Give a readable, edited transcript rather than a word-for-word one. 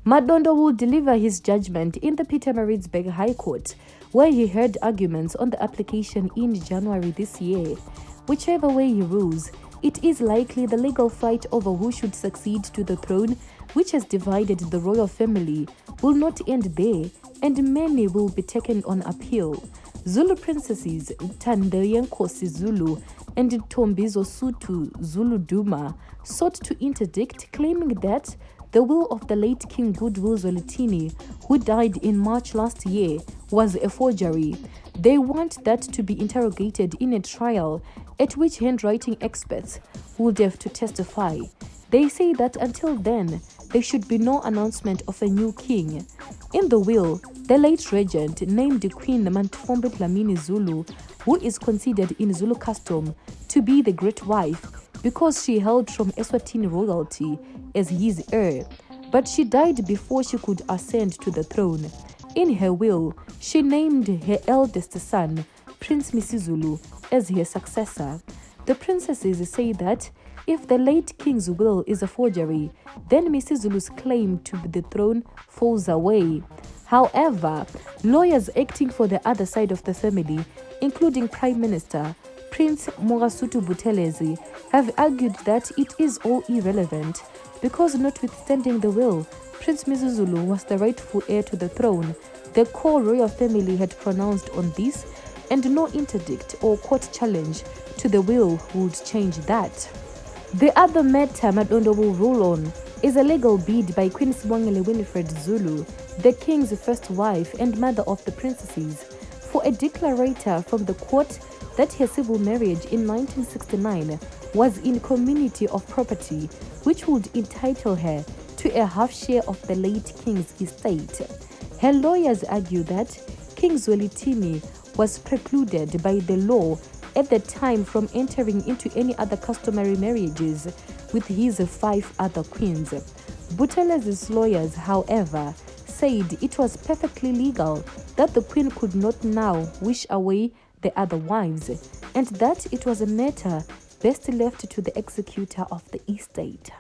Madondo will deliver his judgment in the Pietermaritzburg High Court, where he heard arguments on the application in January this year. Whichever way he rules, it is likely the legal fight over who should succeed to the throne, which has divided the royal family, will not end there, and many will be taken on appeal. Zulu princesses Nkosi Zulu and Tombizo Sutu Zulu Duma sought to interdict, claiming that the will of the late King Goodwill Zwelithini, who died in March last year, was a forgery. They want that to be interrogated in a trial at which handwriting experts would have to testify. They say that until then, there should be no announcement of a new king. In the will, the late regent named Queen Mantfombe Dlamini Zulu, who is considered in Zulu custom to be the great wife because she hailed from Eswatini royalty, as his heir, but she died before she could ascend to the throne. In her will, she named her eldest son, Prince Misuzulu, as her successor. The princesses say that if the late king's will is a forgery, then Misuzulu's claim to the throne falls away. However, lawyers acting for the other side of the family, including Prime Minister Prince Misuzulu Buthelezi, have argued that it is all irrelevant because, notwithstanding the will, Prince Misuzulu was the rightful heir to the throne. The core royal family had pronounced on this, and no interdict or court challenge to the will would change that. The other matter Madondo will rule on is a legal bid by Queen Sibongile Winifred Zulu, the king's first wife and mother of the princesses, for a declarator from the court that her civil marriage in 1969 was in community of property, which would entitle her to a half share of the late king's estate. Her lawyers argue that King Zwelithini was precluded by the law at the time from entering into any other customary marriages with his 5 other queens. Buthelezi's lawyers, however, said it was perfectly legal that the queen could not now wish away the other wives, and that it was a matter best left to the executor of the estate.